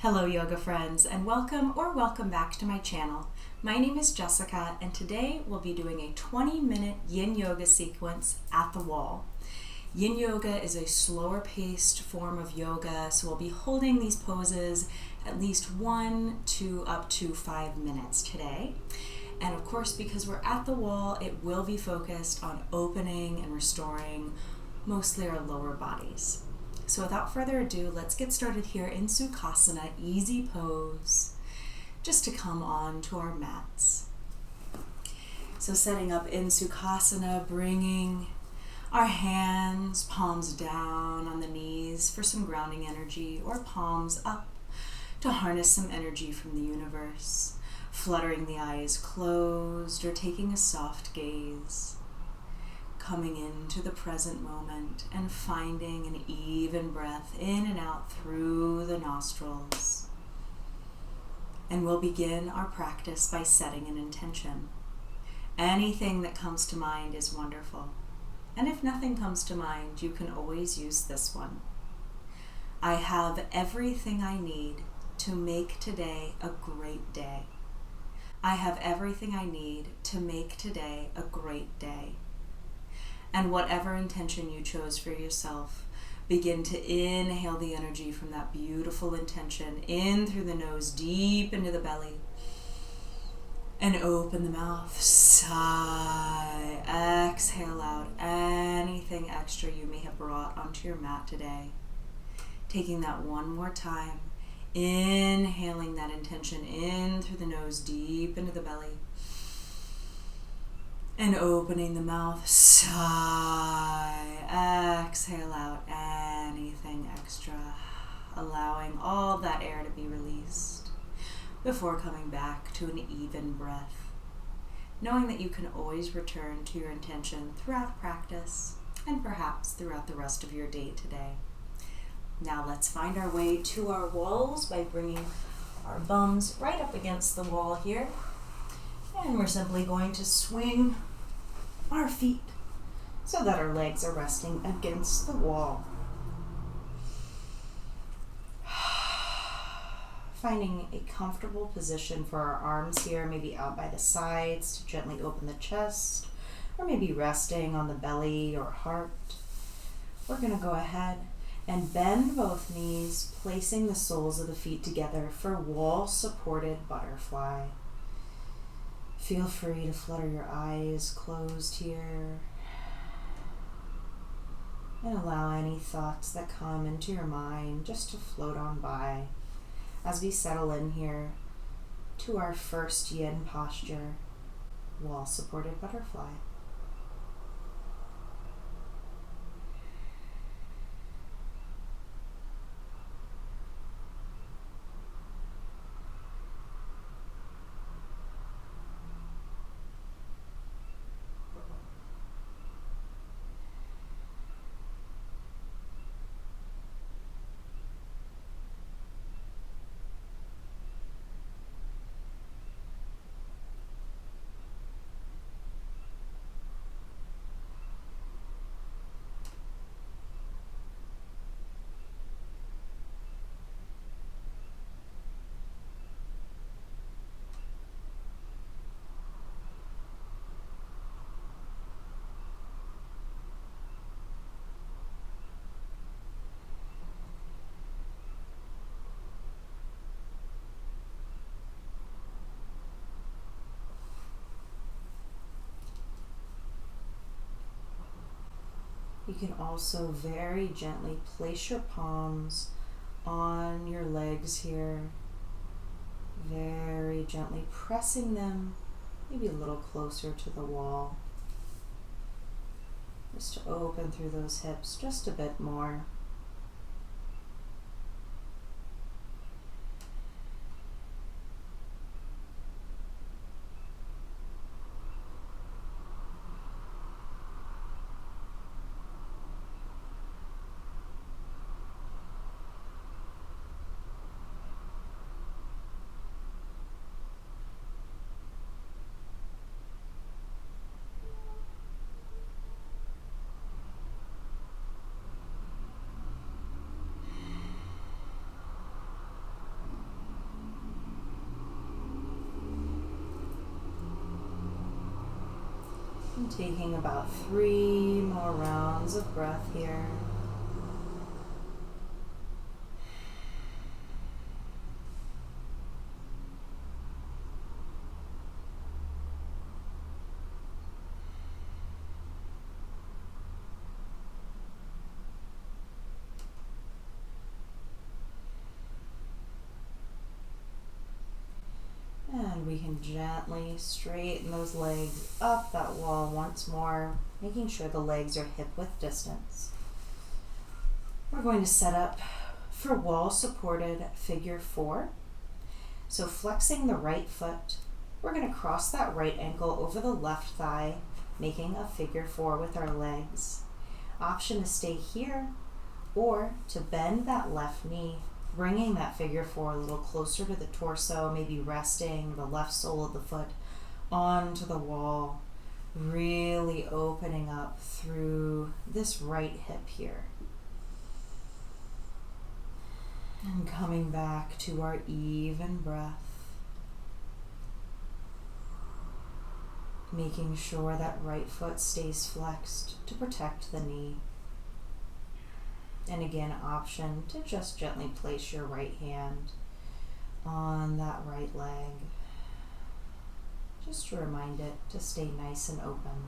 Hello yoga friends, and welcome back to my channel. My name is Jessica, and today we'll be doing a 20-minute Yin Yoga sequence at the wall. Yin Yoga is a slower paced form of yoga, so we'll be holding these poses at least 1 to up to 5 minutes today. And of course, because we're at the wall, it will be focused on opening and restoring mostly our lower bodies. So without further ado, let's get started here in Sukhasana, easy pose, just to come on to our mats. So setting up in Sukhasana, bringing our hands, palms down on the knees for some grounding energy, or palms up to harness some energy from the universe, fluttering the eyes closed or taking a soft gaze. Coming into the present moment and finding an even breath in and out through the nostrils. And we'll begin our practice by setting an intention. Anything that comes to mind is wonderful. And if nothing comes to mind, you can always use this one. I have everything I need to make today a great day. I have everything I need to make today a great day. And whatever intention you chose for yourself, begin to inhale the energy from that beautiful intention in through the nose, deep into the belly. And open the mouth, sigh, exhale out anything extra you may have brought onto your mat today. Taking that one more time, inhaling that intention in through the nose, deep into the belly. And opening the mouth, sigh, exhale out anything extra, allowing all that air to be released before coming back to an even breath, knowing that you can always return to your intention throughout practice and perhaps throughout the rest of your day today. Now let's find our way to our walls by bringing our bums right up against the wall here. And we're simply going to swing our feet so that our legs are resting against the wall. Finding a comfortable position for our arms here, maybe out by the sides to gently open the chest, or maybe resting on the belly or heart. We're going to go ahead and bend both knees, placing the soles of the feet together for wall-supported butterfly. Feel free to flutter your eyes closed here and allow any thoughts that come into your mind just to float on by as we settle in here to our first Yin posture, wall-supported butterfly. You can also very gently place your palms on your legs here, very gently pressing them maybe a little closer to the wall, just to open through those hips just a bit more. And taking about 3 more rounds of breath here. And we can gently straighten those legs up that wall once more, making sure the legs are hip width distance. We're going to set up for wall supported figure 4. So flexing the right foot, we're going to cross that right ankle over the left thigh, making a figure 4 with our legs. Option to stay here or to bend that left knee, bringing that figure 4 a little closer to the torso, maybe resting the left sole of the foot onto the wall, really opening up through this right hip here. And coming back to our even breath, making sure that right foot stays flexed to protect the knee. And again, option to just gently place your right hand on that right leg, just to remind it to stay nice and open.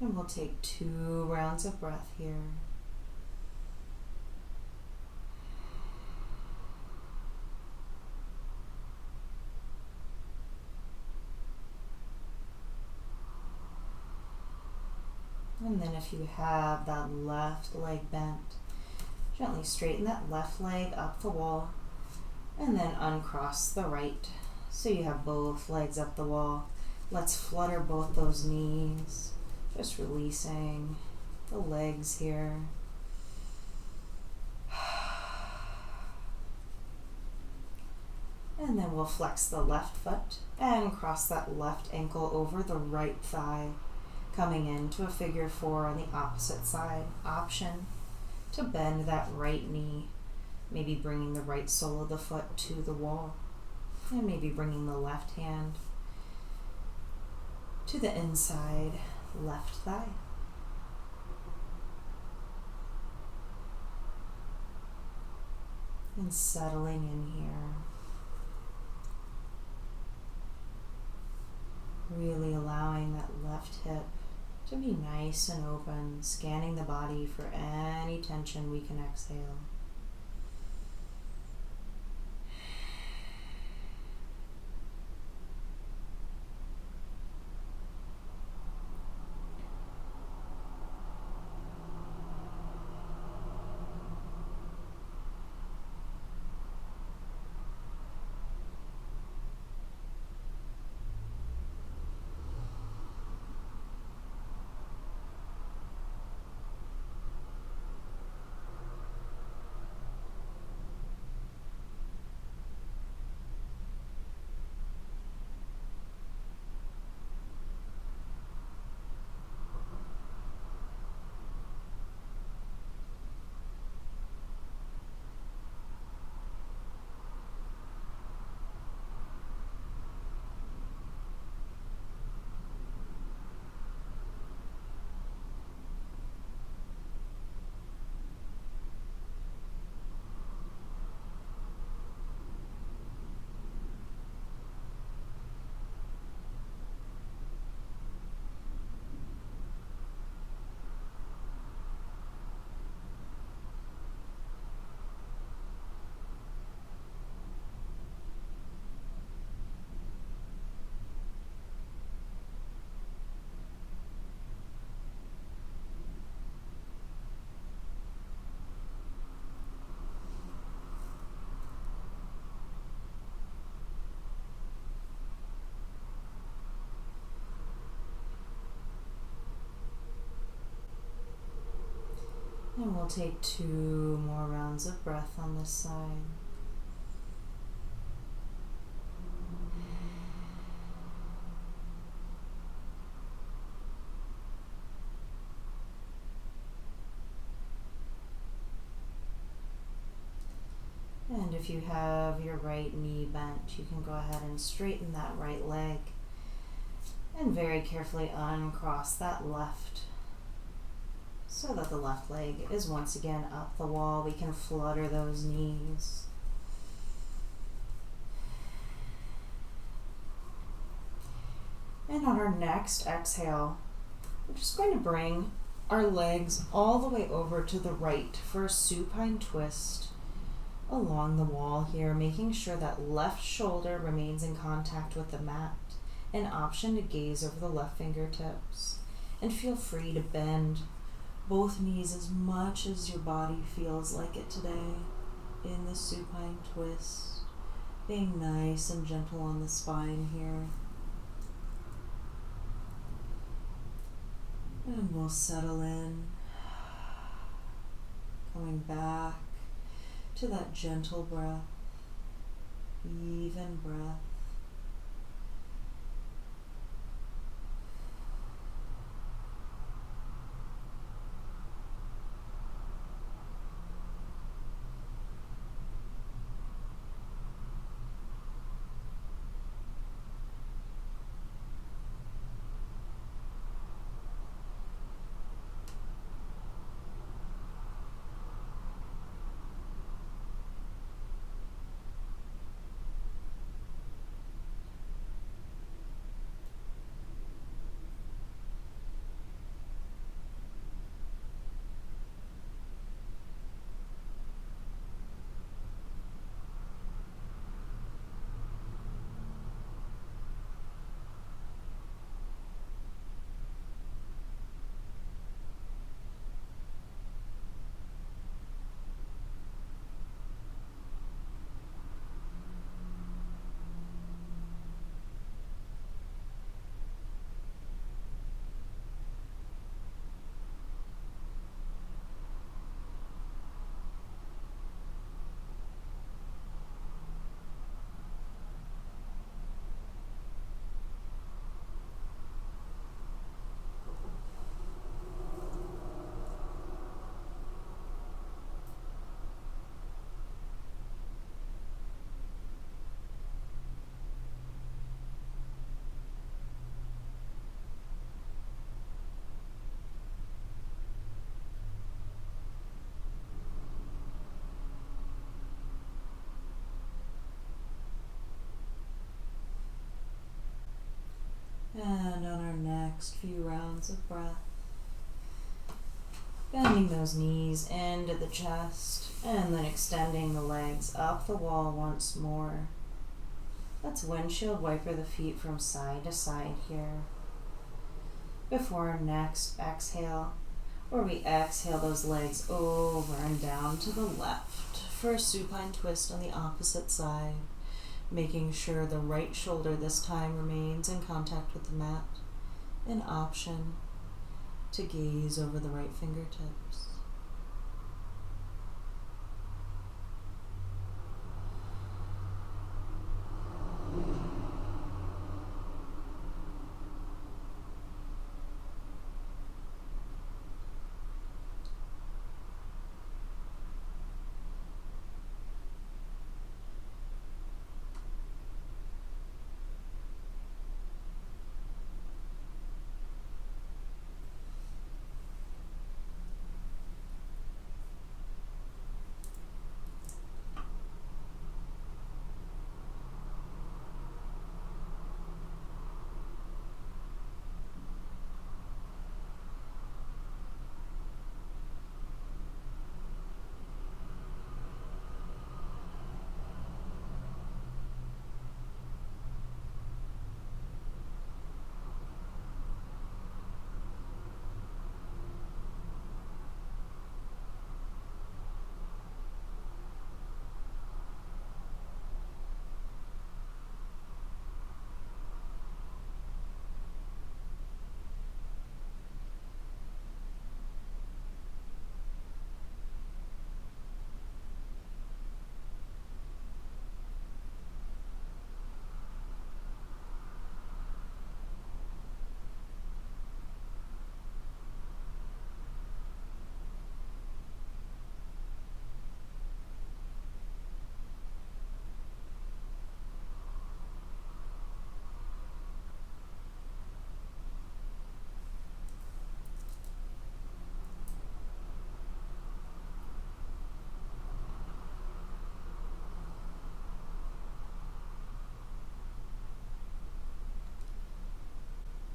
And we'll take 2 rounds of breath here. And then if you have that left leg bent, gently straighten that left leg up the wall and then uncross the right. So you have both legs up the wall. Let's flutter both those knees. Just releasing the legs here. And then we'll flex the left foot and cross that left ankle over the right thigh, coming into a figure 4 on the opposite side. Option to bend that right knee, maybe bringing the right sole of the foot to the wall, and maybe bringing the left hand to the inside left thigh. And settling in here. Really allowing that left hip to be nice and open, scanning the body for any tension we can exhale. And we'll take 2 more rounds of breath on this side. And if you have your right knee bent, you can go ahead and straighten that right leg and very carefully uncross that left so that the left leg is once again up the wall. We can flutter those knees. And on our next exhale, we're just going to bring our legs all the way over to the right for a supine twist along the wall here, making sure that left shoulder remains in contact with the mat. An option to gaze over the left fingertips. And feel free to bend both knees as much as your body feels like it today in the supine twist. Being nice and gentle on the spine here. And we'll settle in, coming back to that gentle breath, even breath. And on our next few rounds of breath, bending those knees into the chest and then extending the legs up the wall once more. Let's windshield wiper the feet from side to side here. Before our next exhale, where we exhale those legs over and down to the left for a supine twist on the opposite side. Making sure the right shoulder this time remains in contact with the mat. An option to gaze over the right fingertips.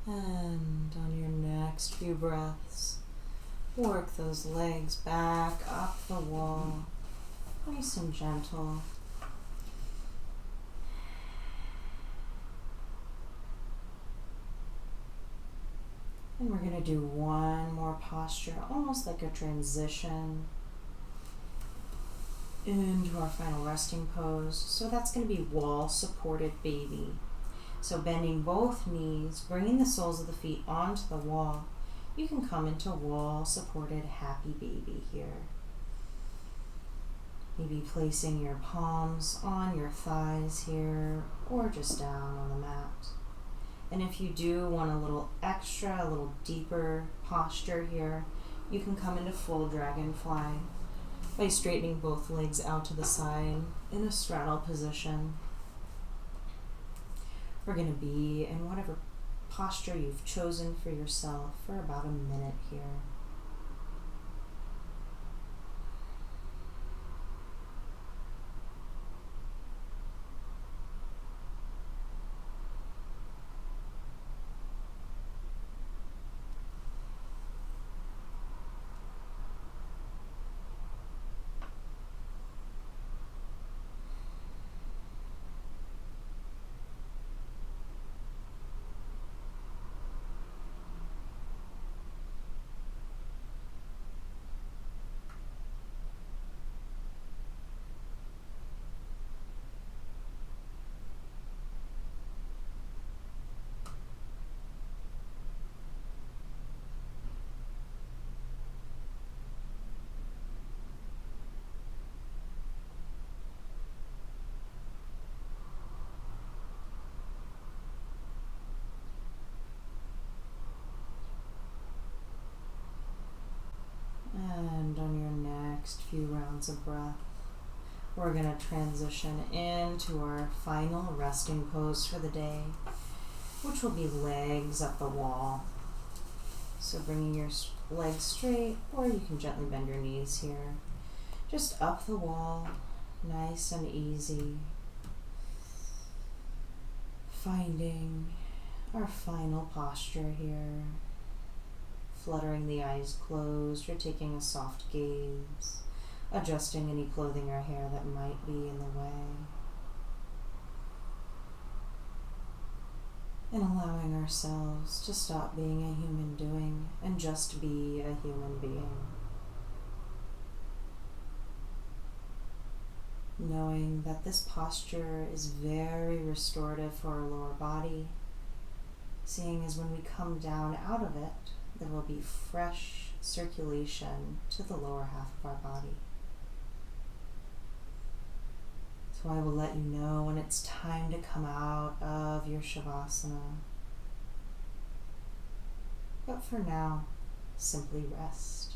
And on your next few breaths, work those legs back up the wall, nice and gentle. And we're going to do one more posture, almost like a transition into our final resting pose. So that's going to be wall supported baby. So bending both knees, bringing the soles of the feet onto the wall. You can come into wall supported happy baby here. Maybe placing your palms on your thighs here or just down on the mat. And if you do want a little extra, a little deeper posture here, you can come into full dragonfly by straightening both legs out to the side in a straddle position. We're going to be in whatever posture you've chosen for yourself for about a minute here. And on your next few rounds of breath, we're going to transition into our final resting pose for the day, which will be legs up the wall. So bringing your legs straight, or you can gently bend your knees here. Just up the wall, nice and easy. Finding our final posture here. Fluttering the eyes closed or taking a soft gaze, adjusting any clothing or hair that might be in the way, and allowing ourselves to stop being a human doing and just be a human being. Knowing that this posture is very restorative for our lower body, seeing as when we come down out of it, there will be fresh circulation to the lower half of our body. So I will let you know when it's time to come out of your Shavasana. But for now, simply rest.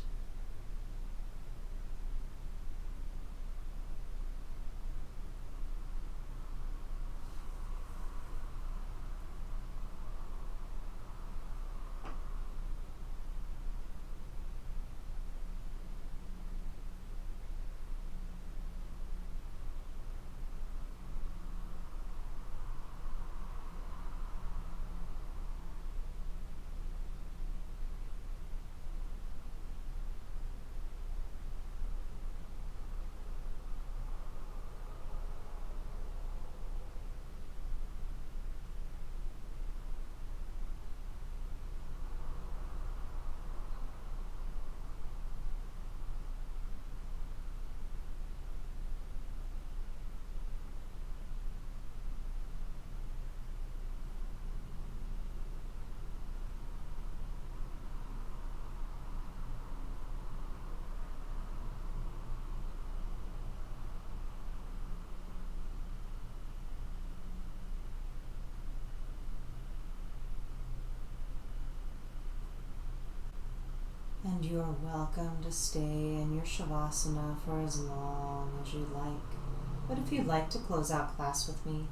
And you are welcome to stay in your Shavasana for as long as you like. But if you'd like to close out class with me,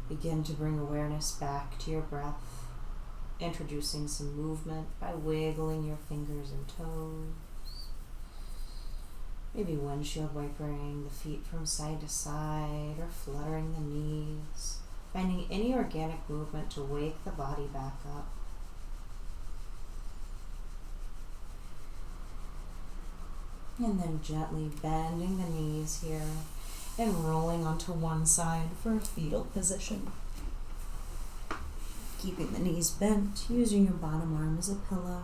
begin to bring awareness back to your breath, introducing some movement by wiggling your fingers and toes. Maybe windshield wipering the feet from side to side or fluttering the knees. finding any organic movement to wake the body back up. And then gently bending the knees here and rolling onto one side for a fetal position. Keeping the knees bent, using your bottom arm as a pillow.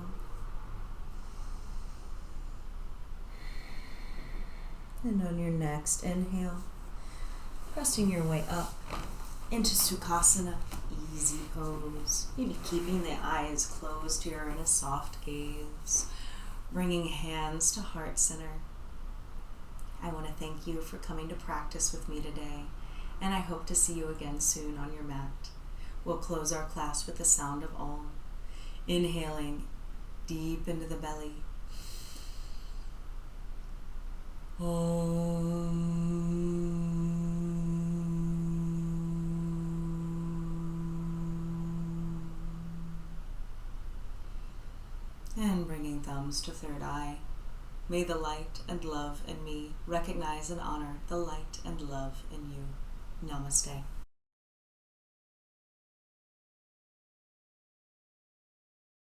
And on your next inhale, pressing your way up into Sukhasana, easy pose. Maybe keeping the eyes closed here in a soft gaze. Bringing hands to heart center. I want to thank you for coming to practice with me today, and I hope to see you again soon on your mat. We'll close our class with the sound of Om. Inhaling deep into the belly. And bringing thumbs to third eye. May the light and love in me recognize and honor the light and love in you. Namaste.